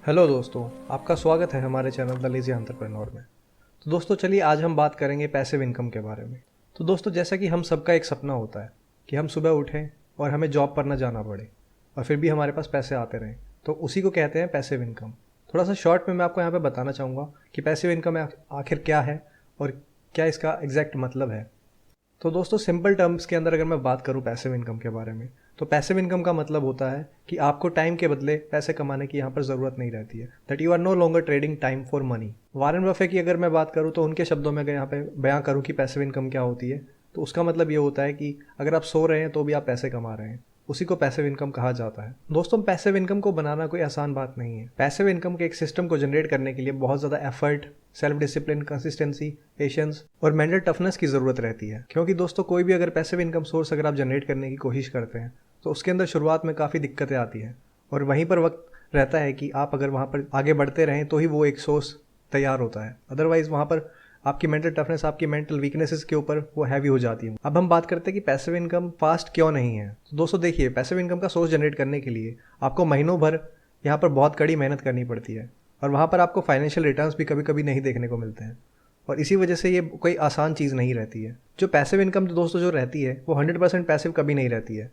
Hello दोस्तों, आपका स्वागत है हमारे चैनल द लेज़ी एंटरप्रेन्योर में। तो दोस्तों चलिए आज हम बात करेंगे पैसिव इनकम के बारे में। तो दोस्तों जैसा कि हम सबका एक सपना होता है कि हम सुबह उठें और हमें जॉब पर ना जाना पड़े और फिर भी हमारे पास पैसे आते रहें, तो उसी को कहते हैं पैसिव इनकम। थोड़ा सा शॉर्ट में मैं आपको यहाँ पे बताना चाहूँगा कि पैसिव इनकम आखिर क्या है और क्या इसका एग्जैक्ट मतलब है। तो दोस्तों सिंपल टर्म्स के अंदर अगर मैं बात करूं पैसिव इनकम के बारे में, तो पैसिव इनकम का मतलब होता है कि आपको टाइम के बदले पैसे कमाने की यहाँ पर ज़रूरत नहीं रहती है। That you are no longer trading time for money. Warren Buffett की अगर मैं बात करूँ तो उनके शब्दों में अगर यहाँ पे बयां करूँ कि पैसिव इनकम क्या होती है, तो उसका मतलब ये होता है कि अगर आप सो रहे हैं तो भी आप पैसे कमा रहे हैं, उसी को पैसिव इनकम कहा जाता है। दोस्तों पैसिव इनकम को बनाना कोई आसान बात नहीं है। पैसिव इनकम के एक सिस्टम को जनरेट करने के लिए बहुत ज़्यादा effort, self discipline, consistency, patience और मेंटल टफनेस की ज़रूरत रहती है। क्योंकि दोस्तों कोई भी अगर पैसिव इनकम सोर्स अगर आप जनरेट करने की कोशिश करते हैं तो उसके अंदर शुरुआत में काफ़ी दिक्कतें आती हैं और वहीं पर वक्त रहता है कि आप अगर वहाँ पर आगे बढ़ते रहें तो ही वो एक सोर्स तैयार होता है। अदरवाइज़ वहाँ पर आपकी मेंटल टफनेस, आपकी मेंटल वीकनेसेस के ऊपर वो हैवी हो जाती है। अब हम बात करते हैं कि पैसिव इनकम फास्ट क्यों नहीं है। तो दोस्तों देखिए, पैसिव इनकम का सोर्स जनरेट करने के लिए आपको महीनों भर यहाँ पर बहुत कड़ी मेहनत करनी पड़ती है और वहाँ पर आपको फाइनेंशियल रिटर्न्स भी कभी कभी नहीं देखने को मिलते हैं और इसी वजह से ये कोई आसान चीज़ नहीं रहती है। जो पैसिव इनकम दोस्तों जो रहती है वो 100% पैसिव कभी नहीं रहती है,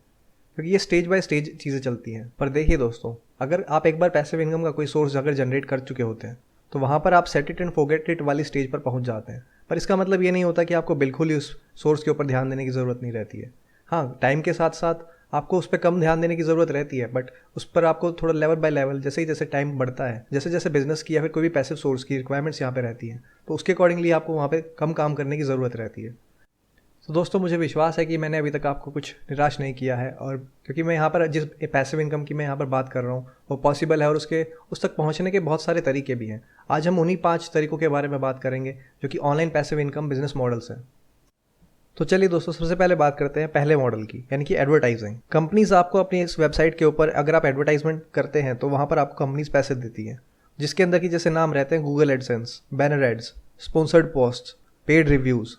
क्योंकि ये स्टेज बाय स्टेज चीज़ें चलती हैं। पर देखिए दोस्तों, अगर आप एक बार पैसिव इनकम का कोई सोर्स अगर जनरेट कर चुके होते हैं तो वहाँ पर आप set it and forget it वाली स्टेज पर पहुँच जाते हैं। पर इसका मतलब ये नहीं होता कि आपको बिल्कुल ही उस सोर्स के ऊपर ध्यान देने की ज़रूरत नहीं रहती है। हाँ, टाइम के साथ साथ आपको उस पर कम ध्यान देने की ज़रूरत रहती है, बट उस पर आपको थोड़ा लेवल बाय लेवल जैसे ही जैसे टाइम बढ़ता है, जैसे जैसे बिजनेस की या फिर कोई भी पैसिव सोर्स की रिक्वायरमेंट्स यहाँ पे रहती हैं, तो उसके अकॉर्डिंगली आपको वहाँ पे कम काम करने की ज़रूरत रहती है। तो दोस्तों मुझे विश्वास है कि मैंने अभी तक आपको कुछ निराश नहीं किया है, और क्योंकि मैं यहाँ पर जिस पैसिव इनकम की मैं यहाँ पर बात कर रहा हूँ वो पॉसिबल है और उसके उस तक पहुँचने के बहुत सारे तरीके भी हैं। आज हम उन्हीं 5 तरीकों के बारे में बात करेंगे जो कि online passive income business models हैं। तो चलिए दोस्तों, सबसे पहले बात करते हैं पहले मॉडल की, यानी कि एडवर्टाइजिंग। कंपनीज आपको अपनी इस वेबसाइट के ऊपर अगर आप एडवर्टाइजमेंट करते हैं तो वहाँ पर आपको कंपनीज पैसे देती हैं, जिसके अंदर की जैसे नाम रहते हैं Google AdSense, banner ads, sponsored post, paid reviews.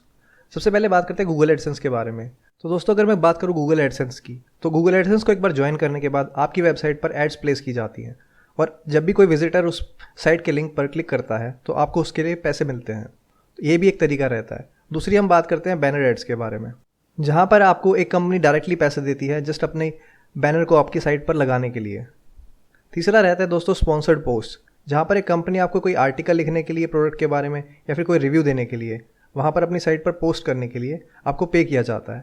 सबसे पहले बात करते हैं गूगल एडसेंस के बारे में। तो दोस्तों अगर मैं बात करूँ गूगल एडसेंस की, तो गूगल एडसेंस को एक बार ज्वाइन करने के बाद आपकी वेबसाइट पर एड्स प्लेस की जाती हैं और जब भी कोई विजिटर उस साइट के लिंक पर क्लिक करता है तो आपको उसके लिए पैसे मिलते हैं। तो ये भी एक तरीका रहता है। दूसरी हम बात करते हैं बैनर एड्स के बारे में, जहाँ पर आपको एक कंपनी डायरेक्टली पैसे देती है जस्ट अपने बैनर को आपकी साइट पर लगाने के लिए। तीसरा रहता है दोस्तों स्पॉन्सर्ड पोस्ट, जहाँ पर एक कंपनी आपको कोई आर्टिकल लिखने के लिए प्रोडक्ट के बारे में या फिर कोई रिव्यू देने के लिए वहाँ पर अपनी साइट पर पोस्ट करने के लिए आपको पे किया जाता है।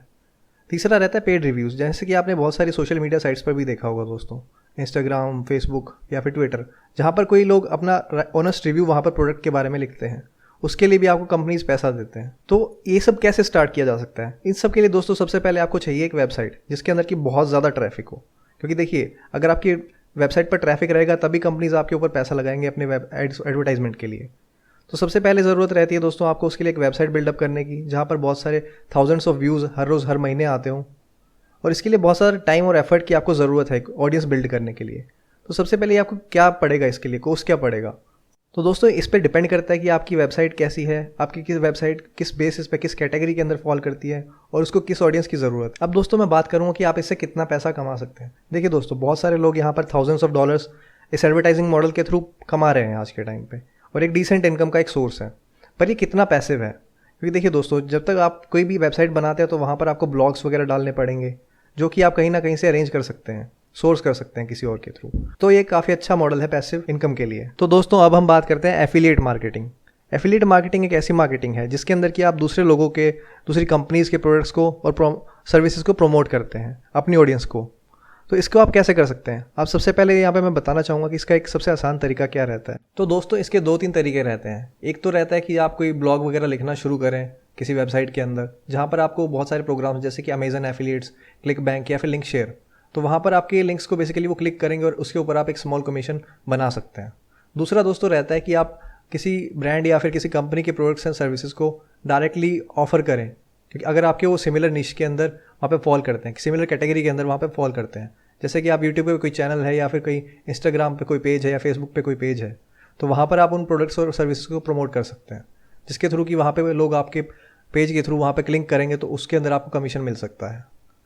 तीसरा रहता है पेड रिव्यूज़, जैसे कि आपने बहुत सारी सोशल मीडिया साइट्स पर भी देखा होगा दोस्तों, इंस्टाग्राम, फेसबुक या फिर ट्विटर, जहाँ पर कोई लोग अपना ऑनेस्ट रिव्यू वहाँ पर प्रोडक्ट के बारे में लिखते हैं, उसके लिए भी आपको कंपनीज पैसा देते हैं। तो ये सब कैसे स्टार्ट किया जा सकता है? इन सब के लिए दोस्तों सबसे पहले आपको चाहिए एक वेबसाइट जिसके अंदर की बहुत ज़्यादा ट्रैफिक हो, क्योंकि देखिए अगर आपकी वेबसाइट पर ट्रैफिक रहेगा तभी कंपनीज आपके ऊपर पैसा लगाएंगे अपने वेब एडवर्टाइजमेंट के लिए। तो सबसे पहले ज़रूरत रहती है दोस्तों आपको उसके लिए एक वेबसाइट बिल्डअप करने की, जहाँ पर बहुत सारे थाउजेंड्स ऑफ व्यूज़ हर रोज़ हर महीने आते हों, और इसके लिए बहुत सारा टाइम और एफर्ट की आपको ज़रूरत है ऑडियंस बिल्ड करने के लिए। तो सबसे पहले आपको क्या पड़ेगा, इसके लिए कोस्ट क्या पड़ेगा? तो दोस्तों इस पर डिपेंड करता है कि आपकी वेबसाइट कैसी है, आपकी किस वेबसाइट किस बेसिस पे किस कैटेगरी के अंदर फॉल करती है और उसको किस ऑडियंस की ज़रूरत है। अब दोस्तों मैं बात करूँगा कि आप इससे कितना पैसा कमा सकते हैं। देखिए दोस्तों, बहुत सारे लोग यहाँ पर थाउजेंड्स ऑफ डॉलर्स इस एडवर्टाइजिंग मॉडल के थ्रू कमा रहे हैं आज के टाइम पे, और एक डिसेंट इनकम का एक सोर्स है। पर ये कितना पैसिव है? क्योंकि देखिए दोस्तों, जब तक आप कोई भी वेबसाइट बनाते हैं तो वहाँ पर आपको ब्लॉग्स वगैरह डालने पड़ेंगे, जो कि आप कहीं ना कहीं से अरेंज कर सकते हैं, सोर्स कर सकते हैं किसी और के थ्रू। तो ये काफ़ी अच्छा मॉडल है पैसिव इनकम के लिए। तो दोस्तों अब हम बात करते हैं एफिलिएट मार्केटिंग। एफिलिएट मार्केटिंग एक ऐसी मार्केटिंग है जिसके अंदर कि आप दूसरे लोगों के, दूसरी कंपनीज़ के प्रोडक्ट्स को और सर्विसेज को प्रमोट करते हैं अपनी ऑडियंस को। तो इसको आप कैसे कर सकते हैं? आप सबसे पहले यहाँ पे मैं बताना चाहूँगा कि इसका एक सबसे आसान तरीका क्या रहता है। तो दोस्तों इसके 2-3 तरीके रहते हैं। एक तो रहता है कि आप कोई ब्लॉग वगैरह लिखना शुरू करें किसी वेबसाइट के अंदर, जहाँ पर आपको बहुत सारे प्रोग्राम्स जैसे कि अमेजन एफिलिएट्स, क्लिक बैंक या फिर लिंक शेयर, तो वहाँ पर आपके लिंक्स को बेसिकली वो क्लिक करेंगे और उसके ऊपर आप एक स्मॉल कमीशन बना सकते हैं। दूसरा दोस्तों रहता है कि आप किसी ब्रांड या फिर किसी कंपनी के प्रोडक्ट्स एंड सर्विसेज को डायरेक्टली ऑफर करें, क्योंकि अगर आपके वो सिमिलर निश के अंदर वहाँ पे फॉल करते हैं, सिमिलर कैटेगरी के अंदर वहाँ पे फॉल करते हैं, जैसे कि आप यूट्यूब पे कोई चैनल है या फिर कोई इंस्टाग्राम पे कोई पेज है या फेसबुक पे कोई पेज है, तो वहाँ पर आप उन प्रोडक्ट्स और सर्विसेज को प्रमोट कर सकते हैं, जिसके थ्रू कि वहाँ पे लोग आपके पेज के थ्रू वहाँ पे क्लिक करेंगे तो उसके अंदर आपको कमीशन मिल सकता है।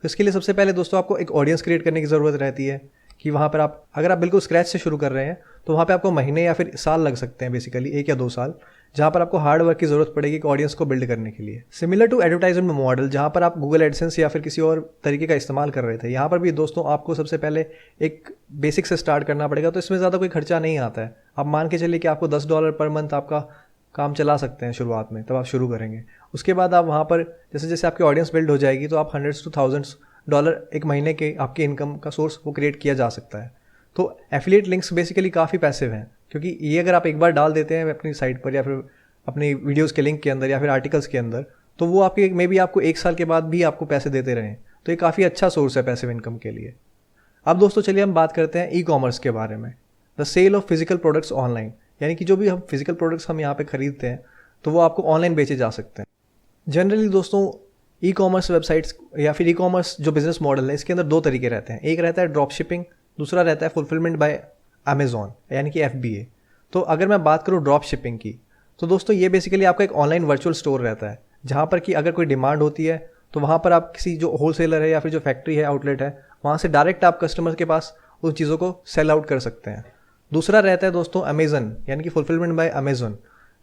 तो इसके लिए सबसे पहले दोस्तों आपको एक ऑडियंस क्रिएट करने की ज़रूरत रहती है कि वहाँ पर आप अगर आप बिल्कुल स्क्रैच से शुरू कर रहे हैं तो वहाँ पे आपको महीने या फिर साल लग सकते हैं, बेसिकली 1 या 2 साल, जहाँ पर आपको हार्ड वर्क की ज़रूरत पड़ेगी एक ऑडियंस को बिल्ड करने के लिए। सिमिलर टू एडवर्टाइजमेंट मॉडल, जहाँ पर आप गूगल एडसेंस या फिर किसी और तरीके का इस्तेमाल कर रहे थे, यहाँ पर भी दोस्तों आपको सबसे पहले एक बेसिक से स्टार्ट करना पड़ेगा। तो इसमें ज़्यादा कोई खर्चा नहीं आता है। आप मान के चलिए कि आपको $10 पर मंथ आपका काम चला सकते हैं शुरुआत में, तब आप शुरू करेंगे। उसके बाद आप वहाँ पर जैसे जैसे आपकी ऑडियंस बिल्ड हो जाएगी तो आप $100s to $1000 एक महीने के आपके इनकम का सोर्स वो क्रिएट किया जा सकता है। तो एफिलिएट लिंक्स बेसिकली काफ़ी पैसिव हैं, क्योंकि ये अगर आप एक बार डाल देते हैं अपनी साइट पर या फिर अपनी वीडियोज़ के लिंक के अंदर या फिर आर्टिकल्स के अंदर, तो वो आपके मे बी आपको 1 साल के बाद भी आपको पैसे देते रहें। तो ये काफ़ी अच्छा सोर्स है पैसिव इनकम के लिए। अब दोस्तों चलिए हम बात करते हैं ई कॉमर्स के बारे में। The sale of physical products online, यानी कि जो भी हम फिजिकल प्रोडक्ट्स हम यहाँ पे खरीदते हैं तो वो आपको ऑनलाइन बेचे जा सकते हैं। जनरली दोस्तों ई कॉमर्स वेबसाइट्स या फिर ई कॉमर्स जो बिजनेस मॉडल है, इसके अंदर 2 तरीके रहते हैं। एक रहता है ड्रॉप शिपिंग, दूसरा रहता है फुलफिलमेंट बाय अमेजॉन, यानी कि FBA। तो अगर मैं बात करूँ ड्रॉप शिपिंग की, तो दोस्तों ये बेसिकली आपका एक ऑनलाइन वर्चुअल स्टोर रहता है, जहाँ पर कि अगर कोई डिमांड होती है तो वहाँ पर आप किसी जो होलसेलर है या फिर जो फैक्ट्री है, आउटलेट है, वहाँ से डायरेक्ट आप कस्टमर के पास उन चीज़ों को सेल आउट कर सकते हैं। दूसरा रहता है दोस्तों अमेजन, यानी कि फुलफिलमेंट बाय अमेजन,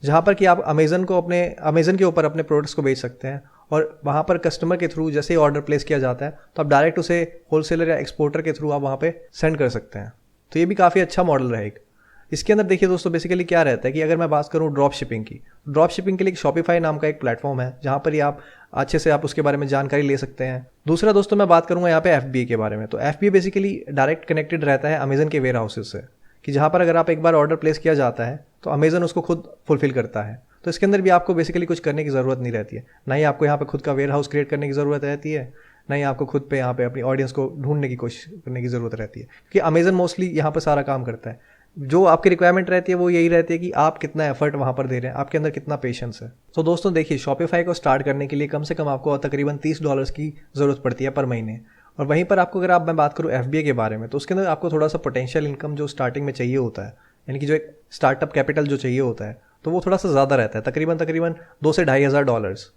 जहाँ पर कि आप अमेजन के ऊपर अपने प्रोडक्ट्स को बेच सकते हैं और वहाँ पर कस्टमर के थ्रू जैसे ही ऑर्डर प्लेस किया जाता है तो आप डायरेक्ट उसे होलसेलर या एक्सपोर्टर के थ्रू आप वहाँ पे सेंड कर सकते हैं। तो ये भी काफ़ी अच्छा मॉडल रहेगा। इसके अंदर देखिए दोस्तों बेसिकली क्या रहता है कि अगर मैं बात करूँ ड्रॉप शिपिंग की, ड्रॉप शिपिंग के लिए शॉपिफाई नाम का एक प्लेटफॉर्म है, जहाँ पर ही आप अच्छे से आप उसके बारे में जानकारी ले सकते हैं। दूसरा दोस्तों मैं बात करूँगा यहाँ पे FBA के बारे में। तो FBA बेसिकली डायरेक्ट कनेक्टेड रहता है अमेजन के वेयर हाउसेज से, कि जहाँ पर अगर आप एक बार ऑर्डर प्लेस किया जाता है तो अमेजन उसको खुद फुलफिल करता है। तो इसके अंदर भी आपको बेसिकली कुछ करने की ज़रूरत नहीं रहती है, ना ही आपको यहाँ पे खुद का वेयर हाउस क्रिएट करने की ज़रूरत रहती है, ना ही आपको खुद पे यहाँ पे अपनी ऑडियंस को ढूंढने की कोशिश करने की ज़रूरत रहती है, क्योंकि अमेजन मोस्टली यहाँ पर सारा काम करता है। जो आपकी रिक्वायरमेंट रहती है वो यही रहती है कि आप कितना एफर्ट वहाँ पर दे रहे हैं, आपके अंदर कितना पेशेंस है। तो दोस्तों देखिए, शॉपिफाई को स्टार्ट करने के लिए कम से कम आपको तकरीबन $30 की ज़रूरत पड़ती है पर महीने। और वहीं पर आपको अगर मैं बात करूँ FBA के बारे में, तो उसके अंदर आपको थोड़ा सा पोटेंशियल इनकम जो स्टार्टिंग में चाहिए होता है, यानी कि जो एक स्टार्टअप कैपिटल जो चाहिए होता है, तो वो थोड़ा सा ज़्यादा रहता है, तकरीबन $2 से $2500।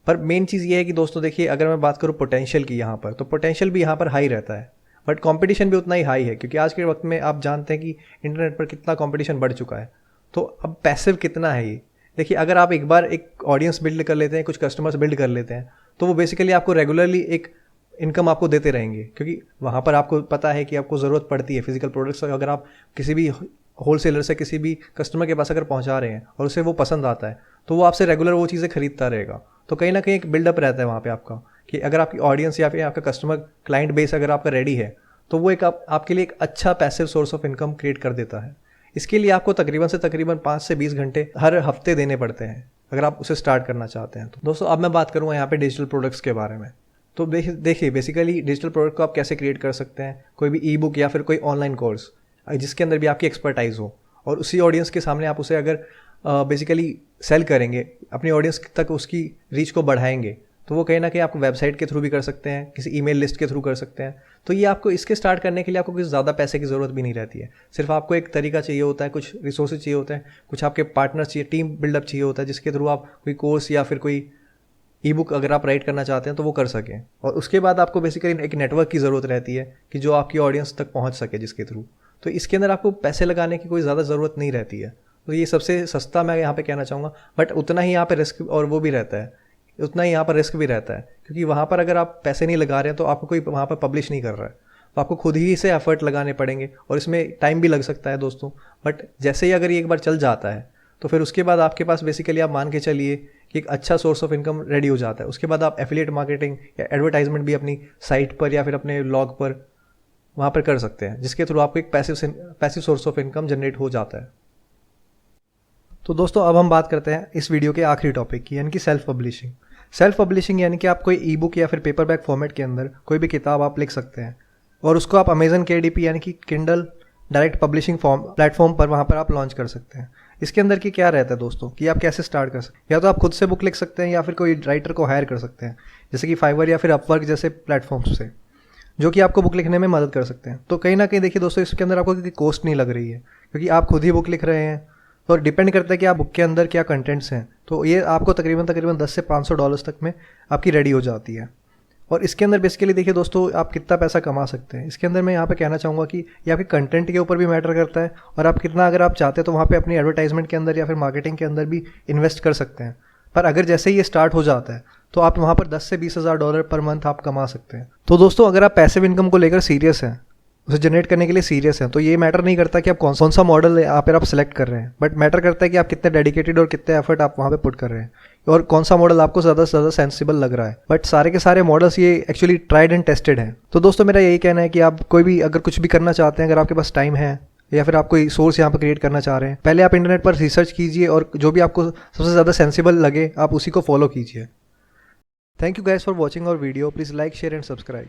पर मेन चीज़ ये है कि दोस्तों देखिए, अगर मैं बात करूँ पोटेंशियल की यहाँ पर, तो पोटेंशियल भी यहाँ पर हाई रहता है, बट कंपटीशन भी उतना ही हाई है, क्योंकि आज के वक्त में आप जानते हैं कि इंटरनेट पर कितना कंपटीशन बढ़ चुका है। तो अब पैसिव कितना है ये देखिए, अगर आप एक बार एक ऑडियंस बिल्ड कर लेते हैं, कुछ कस्टमर्स बिल्ड कर लेते हैं, तो वो बेसिकली आपको रेगुलरली एक इनकम आपको देते रहेंगे, क्योंकि वहाँ पर आपको पता है कि आपको ज़रूरत पड़ती है फिजिकल प्रोडक्ट्स। अगर आप किसी भी होलसेलर से किसी भी कस्टमर के पास अगर पहुँचा रहे हैं और उसे वो पसंद आता है, तो वो आपसे रेगुलर वो चीज़ें खरीदता रहेगा। तो कहीं ना कहीं एक बिल्डअप रहता है वहाँ पे आपका, कि अगर आपकी ऑडियंस या फिर आपका कस्टमर क्लाइंट बेस अगर आपका रेडी है, तो वो एक आपके लिए एक अच्छा passive source of income create कर देता है। इसके लिए आपको तकरीबन 5 से 20 घंटे हर हफ्ते देने पड़ते हैं अगर आप उसे स्टार्ट करना चाहते हैं। तो दोस्तों अब मैं बात करूँगा यहाँ पे डिजिटल प्रोडक्ट्स के बारे में। तो देखिए बेसिकली डिजिटल प्रोडक्ट को आप कैसे क्रिएट कर सकते हैं। कोई भी ई बुक या फिर कोई ऑनलाइन कोर्स जिसके अंदर भी आपकी एक्सपर्टाइज हो, और उसी ऑडियंस के सामने आप उसे अगर बेसिकली सेल करेंगे, अपनी ऑडियंस तक उसकी रीच को बढ़ाएंगे, तो वो कहीं ना कहीं आपको वेबसाइट के थ्रू भी कर सकते हैं, किसी ईमेल लिस्ट के थ्रू कर सकते हैं। तो ये आपको इसके स्टार्ट करने के लिए आपको कुछ ज़्यादा पैसे की ज़रूरत भी नहीं रहती है। सिर्फ आपको एक तरीका चाहिए होता है, कुछ रिसोर्सेज चाहिए होते हैं, कुछ आपके पार्टनर्स चाहिए, टीम बिल्डअप चाहिए होता है, जिसके थ्रू आप कोई कोर्स या फिर कोई ई बुक अगर आप राइट करना चाहते हैं तो वो कर सकें। और उसके बाद आपको बेसिकली एक नेटवर्क की ज़रूरत रहती है कि जो आपकी ऑडियंस तक पहुँच सके जिसके थ्रू। तो इसके अंदर आपको पैसे लगाने की कोई ज़्यादा ज़रूरत नहीं रहती है। तो ये सबसे सस्ता मैं यहाँ पे कहना चाहूँगा, बट उतना ही यहाँ पे रिस्क और वो भी रहता है, उतना ही यहाँ पर रिस्क भी रहता है, क्योंकि वहाँ पर अगर आप पैसे नहीं लगा रहे हैं तो आपको कोई वहाँ पर पब्लिश नहीं कर रहा है, तो आपको खुद ही से एफर्ट लगाने पड़ेंगे और इसमें टाइम भी लग सकता है दोस्तों। बट जैसे ही अगर ये एक बार चल जाता है तो फिर उसके बाद आपके पास बेसिकली आप मान के चलिए कि एक अच्छा सोर्स ऑफ इनकम रेडी हो जाता है। उसके बाद आप एफिलिएट मार्केटिंग या एडवर्टाइजमेंट भी अपनी साइट पर या फिर अपने ब्लॉग पर वहाँ पर कर सकते हैं, जिसके थ्रू आपको एक passive source of income generate हो जाता है। तो दोस्तों अब हम बात करते हैं इस वीडियो के आखिरी टॉपिक की, यानी कि सेल्फ पब्लिशिंग। सेल्फ पब्लिशिंग यानी कि आप कोई ई बुक या फिर पेपर बैक फॉर्मेट के अंदर कोई भी किताब आप लिख सकते हैं और उसको आप अमेजन KDP यानी कि किंडल डायरेक्ट पब्लिशिंग प्लेटफॉर्म पर वहाँ पर आप लॉन्च कर सकते हैं। इसके अंदर की क्या रहता है दोस्तों कि आप कैसे स्टार्ट कर सकते हैं, या तो आप खुद से बुक लिख सकते हैं या फिर कोई राइटर को हायर कर सकते हैं, जैसे कि फाइवर या फिर अपवर्क जैसे प्लेटफॉर्म्स से, जो कि आपको बुक लिखने में मदद कर सकते हैं। तो कहीं ना कहीं देखिए दोस्तों, इसके अंदर आपको कोई कॉस्ट नहीं लग रही है, क्योंकि आप खुद ही बुक लिख रहे हैं। तो डिपेंड करता है कि आप बुक के अंदर क्या कंटेंट्स हैं। तो ये आपको तकरीबन $10 से $500 तक में आपकी रेडी हो जाती है। और इसके अंदर बेसिकली देखिए दोस्तों, आप कितना पैसा कमा सकते हैं। इसके अंदर मैं यहाँ पे कहना चाहूँगा कि ये आपके कंटेंट के ऊपर भी मैटर करता है, और आप कितना अगर आप चाहते हैं तो वहाँ पे अपनी एडवर्टाइजमेंट के अंदर या फिर मार्केटिंग के अंदर भी इन्वेस्ट कर सकते हैं। पर अगर जैसे ही ये स्टार्ट हो जाता है तो आप वहाँ पर 10 से 20 हज़ार डॉलर पर मंथ आप कमा सकते हैं। तो दोस्तों, अगर आप पैसिव इनकम को लेकर सीरियस हैं, उसे जनरेट करने के लिए सीरियस हैं, तो ये मैटर नहीं करता कि आप कौन सा मॉडल यहाँ पर आप सेलेक्ट कर रहे हैं, बट मैटर करता है कि आप कितने डेडिकेटेड और कितने एफर्ट आप वहाँ पे पुट कर रहे हैं, और कौन सा मॉडल आपको ज़्यादा से ज़्यादा सेंसिबल लग रहा है। बट सारे के सारे मॉडल्स ये एक्चुअली ट्राइड एंड टेस्टेड हैं। तो दोस्तों, मेरा यही कहना है कि आप कोई भी अगर कुछ भी करना चाहते हैं, अगर आपके पास टाइम है या फिर आप कोई सोर्स यहाँ पर क्रिएट करना चाह रहे हैं, पहले आप इंटरनेट पर रिसर्च कीजिए और जो भी आपको सबसे ज़्यादा सेंसिबल लगे आप उसी को फॉलो कीजिए। Thank you guys for watching our video. Please like, share and subscribe.